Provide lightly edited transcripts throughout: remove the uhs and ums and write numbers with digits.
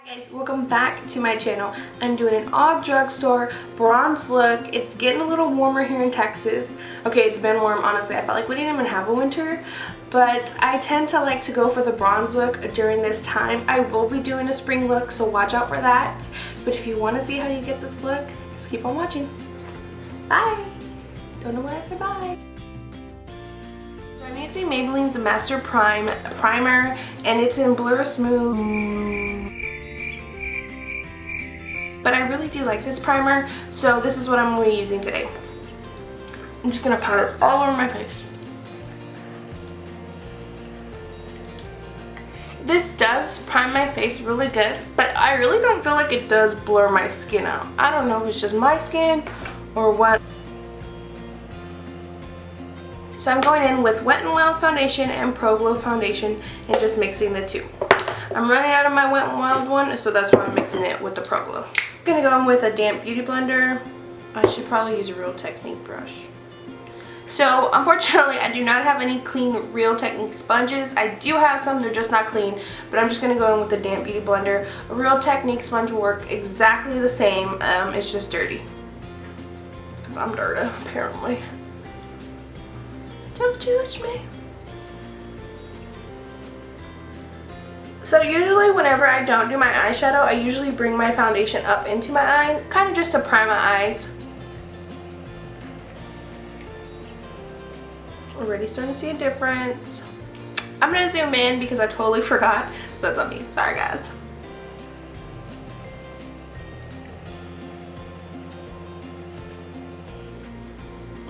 Hi guys, welcome back to my channel. I'm doing an all drugstore bronze look. It's getting a little warmer here in Texas. Okay, it's been warm, honestly. I felt like we didn't even have a winter, but I tend to like to go for the bronze look during this time. I will be doing a spring look, so watch out for that. But if you want to see how you get this look, just keep on watching. Bye! Don't know where I said bye. So I'm using Maybelline's Master Primer, and it's in Blur Smooth. But I really do like this primer, so this is what I'm going to be using today. I'm just going to powder it all over my face. This does prime my face really good, but I really don't feel like it does blur my skin out. I don't know if it's just my skin or what. So I'm going in with WetnWild foundation and Pro Glow foundation and just mixing the two. I'm running out of my WetnWild one, so that's why I'm mixing it with the Pro Glow. I'm going to go in with a damp beauty blender. I should probably use a Real Technique brush. So unfortunately I do not have any clean Real Technique sponges. I do have some, they're just not clean, but I'm just going to go in with the damp beauty blender. A Real Technique sponge will work exactly the same, it's just dirty. Because I'm dirty, apparently. Don't judge me. So usually whenever I don't do my eyeshadow, I usually bring my foundation up into my eye, kind of just to prime my eyes. Already starting to see a difference. I'm going to zoom in because I totally forgot, so that's on me. Sorry guys.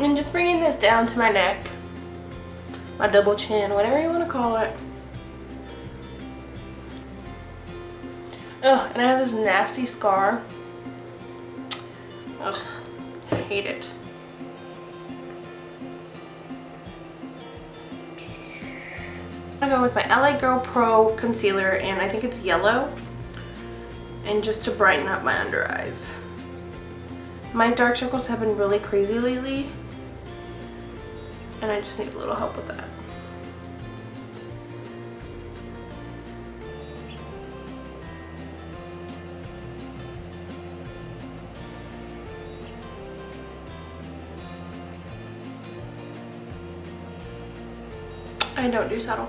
And just bringing this down to my neck, my double chin, whatever you want to call it. Ugh, and I have this nasty scar. Ugh, I hate it. I'm gonna go with my LA Girl Pro concealer, and I think it's yellow, and just to brighten up my under eyes. My dark circles have been really crazy lately, and I just need a little help with that. I don't do subtle.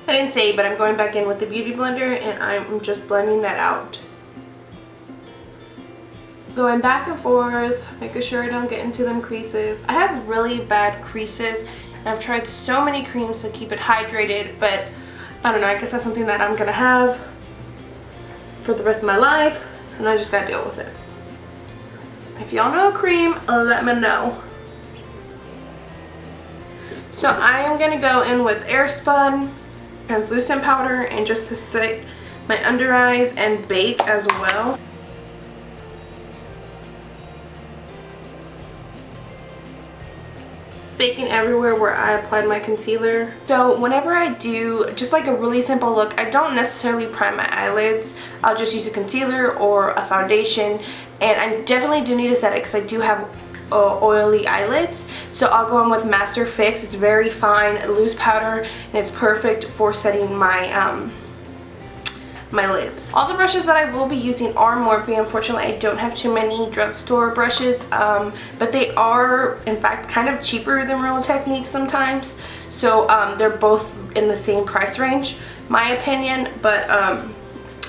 I didn't say, but I'm going back in with the beauty blender and I'm just blending that out. Going back and forth, making sure I don't get into them creases. I have really bad creases, and I've tried so many creams to keep it hydrated, but I don't know, I guess that's something that I'm gonna have for the rest of my life, and I just gotta deal with it. If y'all know a cream, let me know. So I am gonna go in with Airspun translucent powder and just to set my under eyes and bake as well. Baking everywhere where I applied my concealer. So whenever I do just like a really simple look, I don't necessarily prime my eyelids. I'll just use a concealer or a foundation, and I definitely do need to set it because I do have oily eyelids. So I'll go in with Master Fix. It's very fine, loose powder, and it's perfect for setting my my lids. All the brushes that I will be using are Morphe. Unfortunately, I don't have too many drugstore brushes, but they are in fact kind of cheaper than Real Technique sometimes. So they're both in the same price range, my opinion, but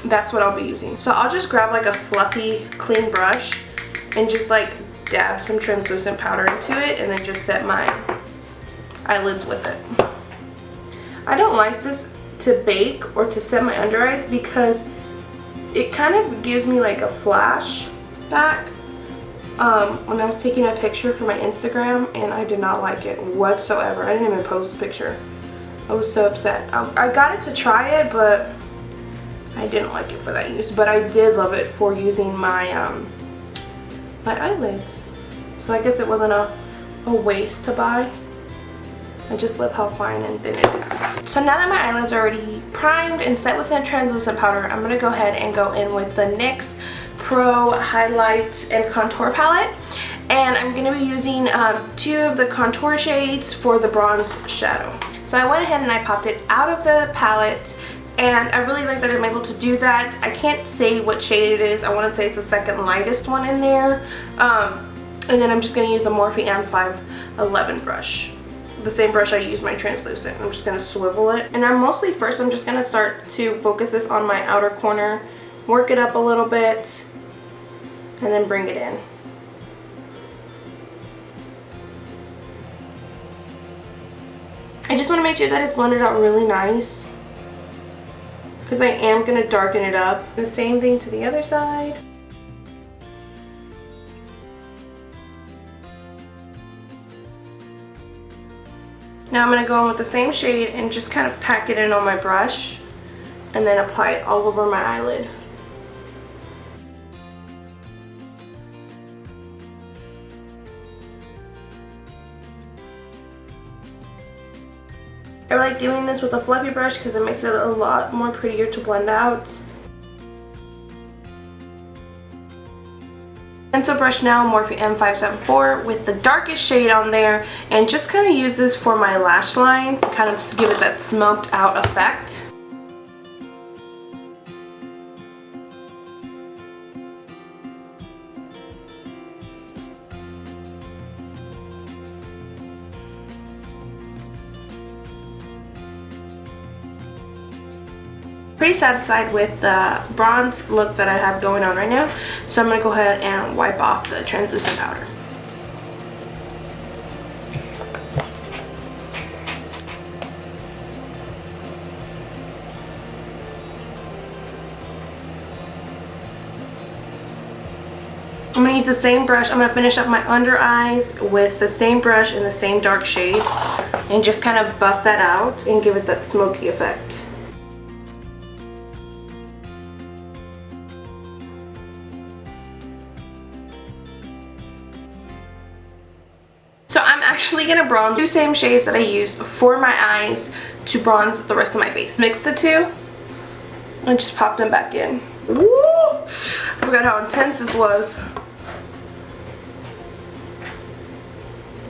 that's what I'll be using. So I'll just grab like a fluffy, clean brush and just like dab some translucent powder into it and then just set my eyelids with it. I don't like this to bake or to set my under eyes because it kind of gives me like a flash back when I was taking a picture for my Instagram, and I did not like it whatsoever. I didn't even post the picture. I was so upset. I got it to try it, but I didn't like it for that use, but I did love it for using my my eyelids. So I guess it wasn't a waste to buy. I just love how fine and thin it is. So now that my eyelids are already primed and set with a translucent powder, I'm going to go ahead and go in with the NYX Pro Highlight and Contour Palette. And I'm going to be using 2 of the contour shades for the bronze shadow. So I went ahead and I popped it out of the palette, and I really like that I'm able to do that. I can't say what shade it is. I want to say it's the second lightest one in there. And then I'm just going to use a Morphe M511 brush. The same brush I use my translucent. I'm just going to swivel it. And I'm just going to start to focus this on my outer corner, work it up a little bit, and then bring it in. I just want to make sure that it's blended out really nice, because I am going to darken it up. The same thing to the other side. Now I'm going to go in with the same shade and just kind of pack it in on my brush and then apply it all over my eyelid. I like doing this with a fluffy brush because it makes it a lot more prettier to blend out. Pencil brush now, Morphe M574 with the darkest shade on there, and just kind of use this for my lash line, kind of just give it that smoked out effect. Pretty satisfied with the bronze look that I have going on right now, so I'm going to go ahead and wipe off the translucent powder. I'm going to use the same brush. I'm going to finish up my under eyes with the same brush in the same dark shade and just kind of buff that out and give it that smoky effect. So I'm actually going to bronze 2 same shades that I used for my eyes to bronze the rest of my face. Mix the 2 and just pop them back in. Woo! I forgot how intense this was.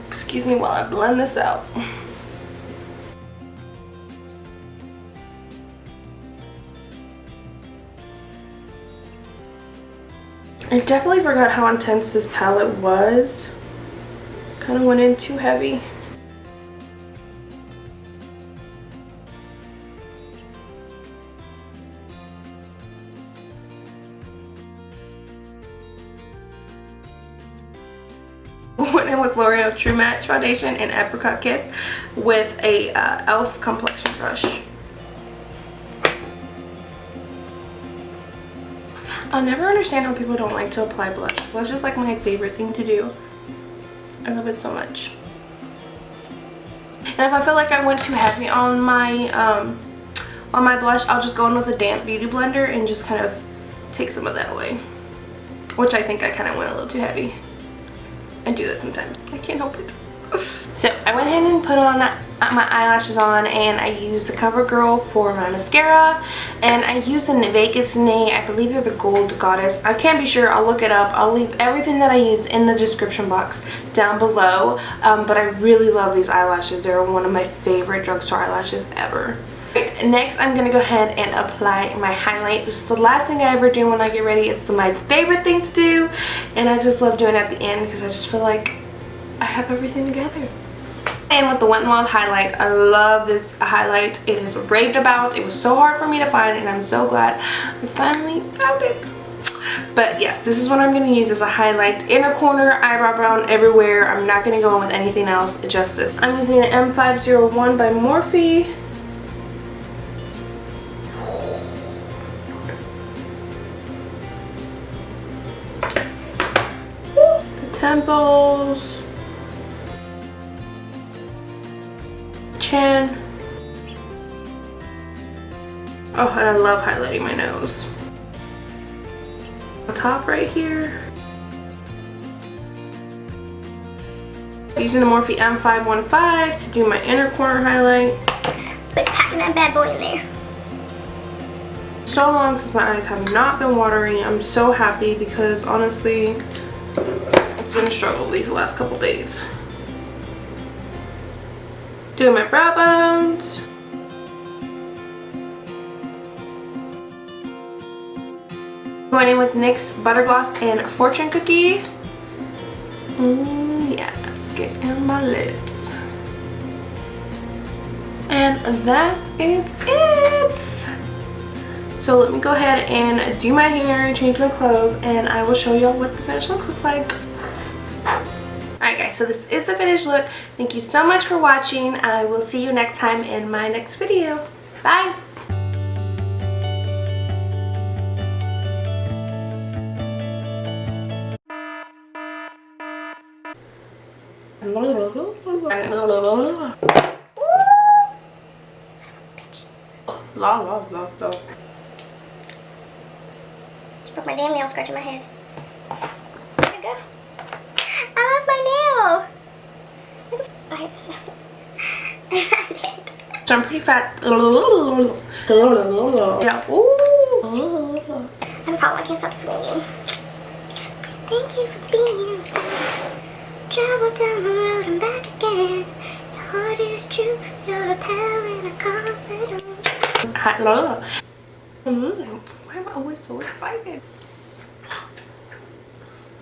Excuse me while I blend this out. I definitely forgot how intense this palette was. Kind of went in too heavy. Went in with L'Oreal True Match Foundation and Apricot Kiss with a e.l.f. Complexion brush. I'll never understand how people don't like to apply blush. Blush is like my favorite thing to do. I love it so much. And if I feel like I went too heavy on my blush, I'll just go in with a damp beauty blender and just kind of take some of that away. Which I think I kind of went a little too heavy. I do that sometimes. I can't help it. So I went ahead and put on my eyelashes on, and I used the Covergirl for my mascara, and I used a Vegas Nay. I believe they're the Gold Goddess. I can't be sure. I'll look it up. I'll leave everything that I use in the description box down below. But I really love these eyelashes. They're one of my favorite drugstore eyelashes ever. Next, I'm going to go ahead and apply my highlight. This is the last thing I ever do when I get ready. It's my favorite thing to do, and I just love doing it at the end because I just feel like I have everything together. And with the WetnWild highlight, I love this highlight. It is raved about. It was so hard for me to find, and I'm so glad I finally found it. But yes, this is what I'm going to use as a highlight. Inner corner, eyebrow brown, everywhere. I'm not going to go in with anything else, just this. I'm using an M501 by Morphe. The temples. Chin. Oh, and I love highlighting my nose. On top right here. Using the Morphe M515 to do my inner corner highlight. Just packing that bad boy in there. So long since my eyes have not been watery. I'm so happy because honestly, it's been a struggle these last couple days. Doing my brow bones. Going in with NYX Buttergloss and Fortune Cookie. Yeah, let's get in my lips. And that is it. So let me go ahead and do my hair, change my clothes, and I will show y'all what the finished look looks like. Alright guys, so this is the finished look. Thank you so much for watching. I will see you next time in my next video. Bye! La la la la. Just broke my damn nail scratching my head. Where'd it go? I lost my nail! I hate myself. So I'm pretty fat. Yeah. Ooh. I have a problem, I can't stop swinging. Thank you for being a friend. Travel down the road and back again. Your heart is true, you're a pal and a confidant. Why am I always so excited?